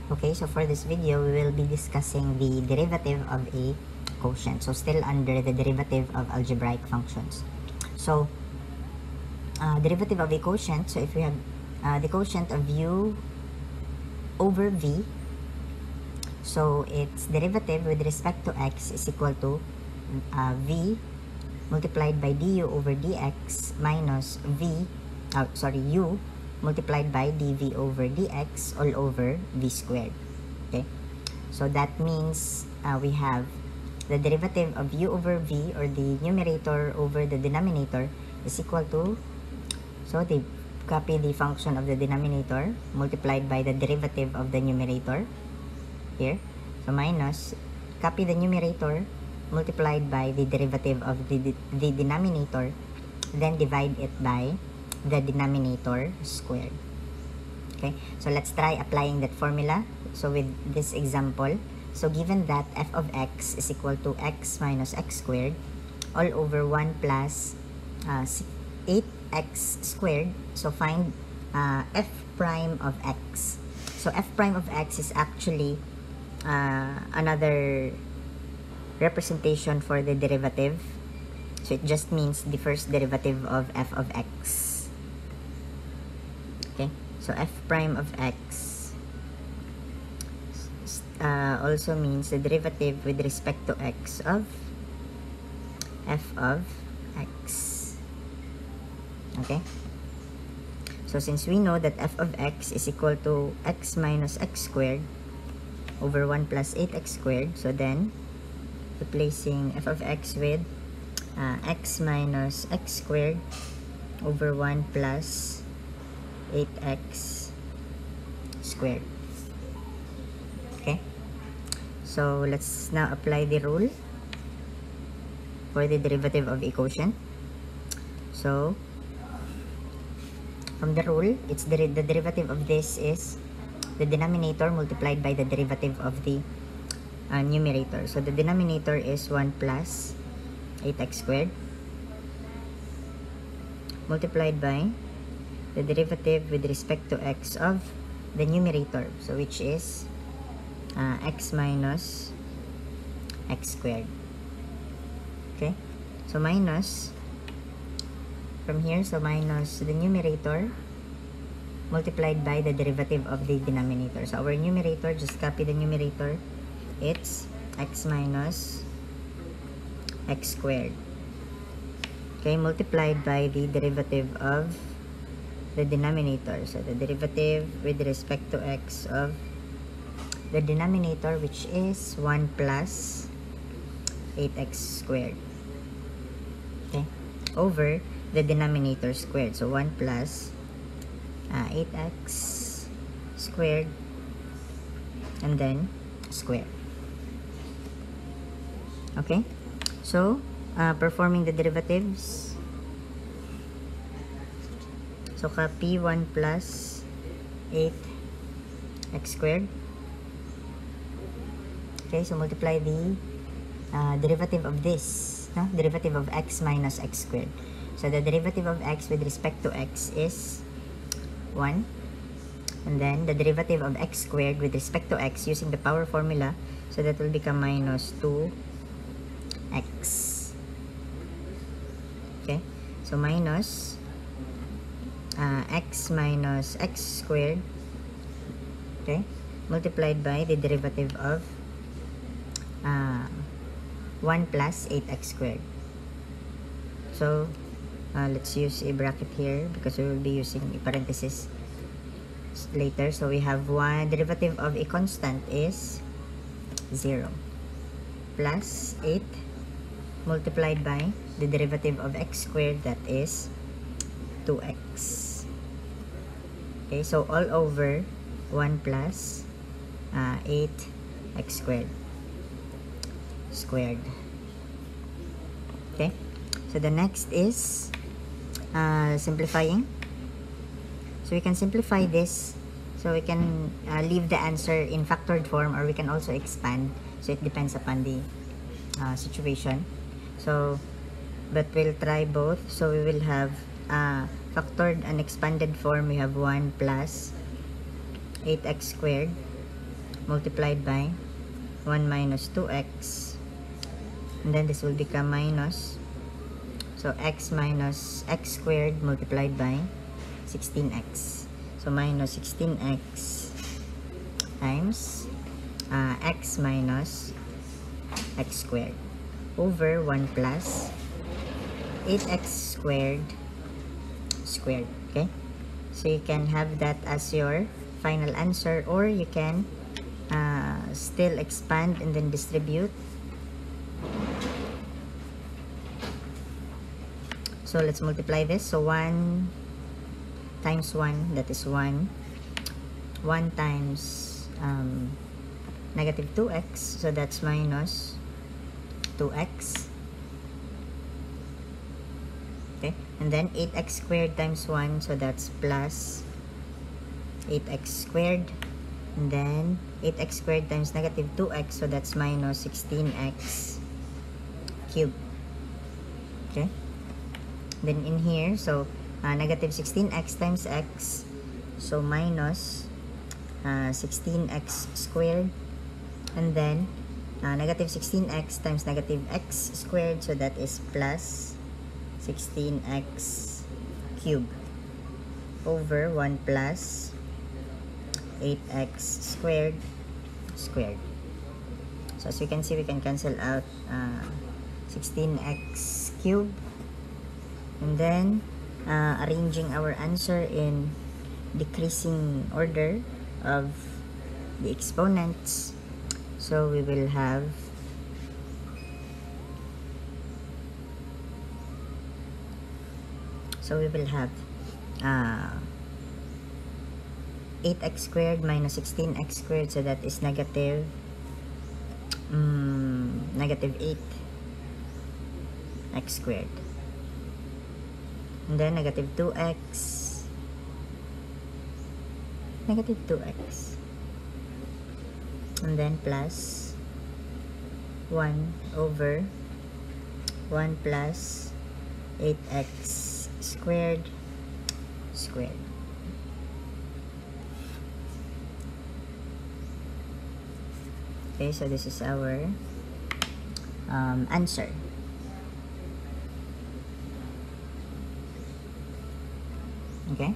Okay, so for this video, we will be discussing the derivative of a quotient. So still under the derivative of algebraic functions. So derivative of a quotient. So if we have the quotient of u over v, so its derivative with respect to x is equal to v multiplied by du over dx minus u multiplied by dv over dx all over v squared. Okay, so that means we have the derivative of u over v, or the numerator over the denominator, is equal to, so they copy the function of the denominator multiplied by the derivative of the numerator here, so minus, copy the numerator multiplied by the derivative of the denominator, then divide it by the denominator squared. Okay, so let's try applying that formula. So with this example, so given that f of x is equal to x minus x squared all over 1 plus 8x squared, so find f prime of x. So f prime of x is actually another representation for the derivative. So it just means the first derivative of f of x. Okay, so f prime of x also means the derivative with respect to x of f of x. Okay, so since we know that f of x is equal to x minus x squared over 1 plus 8x squared, so then replacing f of x with x minus x squared over 1 plus 8x squared. Okay, so let's now apply the rule for the derivative of a quotient. So from the rule, it's the derivative of this is the denominator multiplied by the derivative of the numerator. So the denominator is 1 plus 8x squared multiplied by the derivative with respect to x of the numerator, so which is x minus x squared. Okay, so minus from here, so minus the numerator multiplied by the derivative of the denominator. So our numerator, just copy the numerator, it's x minus x squared. Okay, multiplied by the derivative of the denominator, so the derivative with respect to x of the denominator, which is 1 plus 8x squared, okay, over the denominator squared, so 1 plus 8x squared and then square. Okay, so performing the derivatives, so copy 1 plus 8x squared. Okay, so multiply the derivative of this, no? Derivative of x minus x squared. So the derivative of x with respect to x is 1. And then the derivative of x squared with respect to x using the power formula, so that will become minus 2x. Okay, so minus x minus x squared, okay, multiplied by the derivative of 1 plus 8x squared. So let's use a bracket here because we will be using a parenthesis later. So we have one derivative of a constant is 0 plus 8 multiplied by the derivative of x squared, that is 2x. Okay, so all over 1 plus 8x squared. Okay, so the next is simplifying. So we can simplify this, so we can leave the answer in factored form, or we can also expand, so it depends upon the situation. So but we'll try both. So we will have factored and expanded form. We have 1 plus 8x squared multiplied by 1 minus 2x, and then this will become minus, so x minus x squared multiplied by 16x, so minus 16x times x minus x squared over 1 plus 8x squared squared. Okay, so you can have that as your final answer, or you can still expand and then distribute. So let's multiply this. So 1 times 1, that is 1. 1 times negative 2x, so that's minus 2x. Okay, and then 8x squared times 1, so that's plus 8x squared, and then 8x squared times negative 2x, so that's minus 16x cubed. Okay, then in here, so negative 16x times x, so minus 16x squared, and then negative 16x times negative x squared, so that is plus 16x cubed over 1 plus 8x squared squared. So as you can see, we can cancel out 16x cubed, and then arranging our answer in decreasing order of the exponents. So we will have 8x squared minus 16x squared, so that is negative 8x squared, and then negative 2x, and then plus 1 over 1 plus 8x squared squared. Okay, so this is our answer. Okay.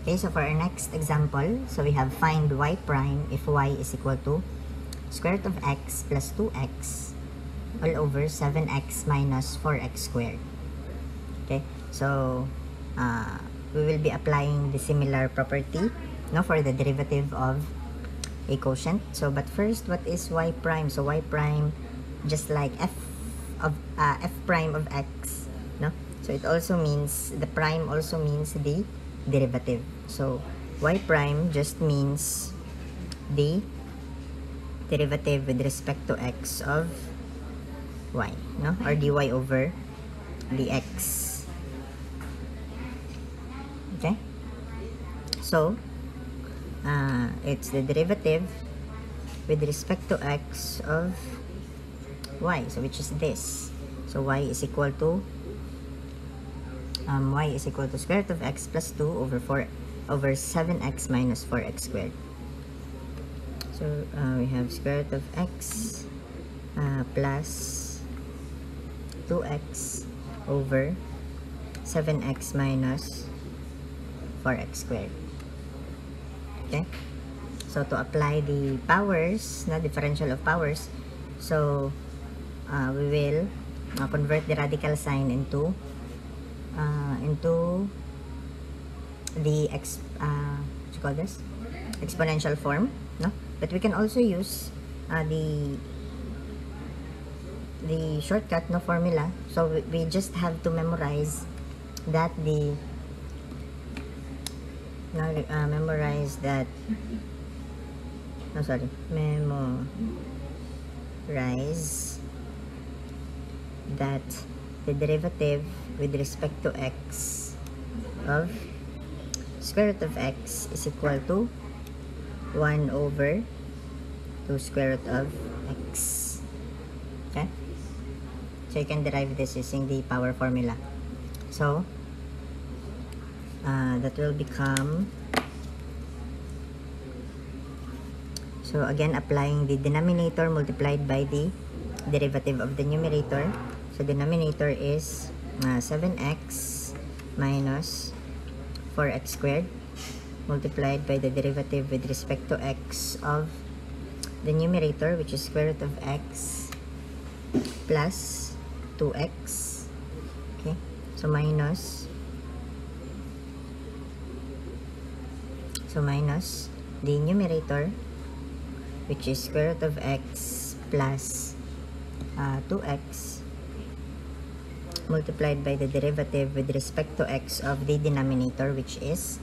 Okay, so for our next example, so we have find y prime if y is equal to square root of x plus 2x all over 7x minus 4x squared. Okay, so we will be applying the similar property, no, for the derivative of a quotient. So but first, what is y prime? So y prime, just like f prime of x, no, so it also means, the prime also means the derivative. So y prime just means the derivative with respect to x of y, no, or dy over dx. Okay, so it's the derivative with respect to x of y, so which is this. So y is equal to square root of x plus 2 over 7x minus 4x squared. So we have square root of x plus 2x over 7x minus 4x squared. Okay, so to apply the powers, na differential of powers, so we will convert the radical sign into the what you call this, exponential form, no, but we can also use the shortcut, no, formula. So we just have to memorize that memorize that the derivative with respect to x of square root of x is equal to 1 over 2 square root of x. Okay, so you can derive this using the power formula. So that will become So again, applying the denominator multiplied by the derivative of the numerator. So denominator is 7x minus 4x squared multiplied by the derivative with respect to x of the numerator, which is square root of x plus 2x. Okay, so minus the numerator, which is square root of x plus 2x multiplied by the derivative with respect to x of the denominator, which is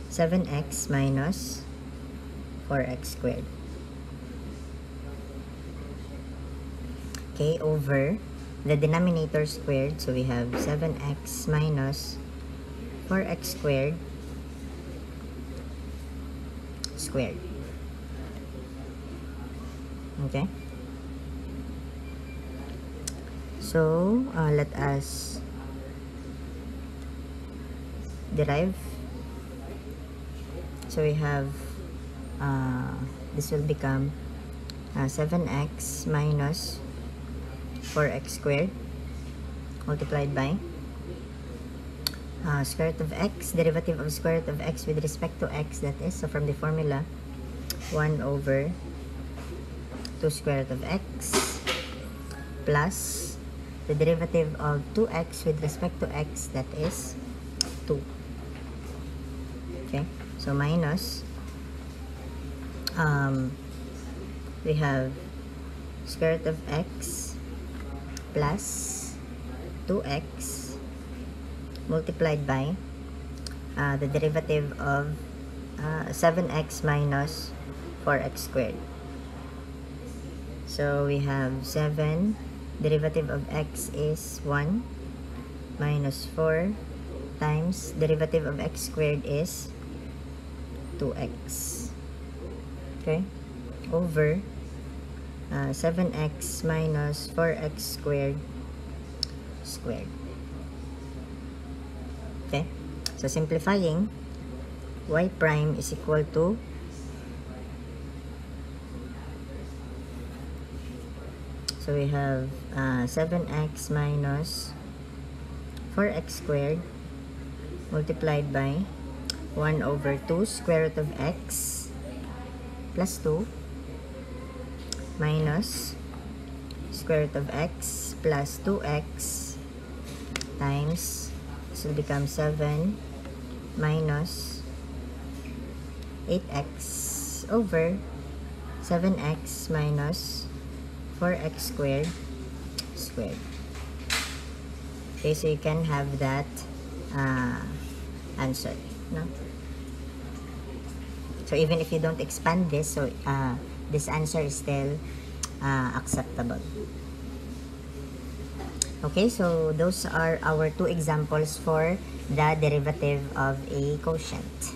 7x minus 4x squared. Okay, over the denominator squared, so we have 7x minus 4x squared squared. Okay, so let us derive. So we have this will become 7x minus 4x squared multiplied by square root of x, derivative of square root of x with respect to x, that is, so from the formula, 1 over 2 square root of x plus the derivative of 2x with respect to x, that is 2. Okay, so minus we have square root of x plus 2x multiplied by the derivative of 7x minus 4x squared. So we have 7, derivative of x is 1, minus 4 times derivative of x squared is 2x. Okay, over 7x minus 4x squared squared. Okay, so simplifying, y prime is equal to so we have 7x minus 4x squared multiplied by 1 over 2 square root of x plus 2 minus square root of x plus 2x times, this will become 7 minus 8x over 7x minus 4x squared squared. Okay, so you can have that answer, no? So even if you don't expand this, so this answer is still acceptable. Okay, so those are our two examples for the derivative of a quotient.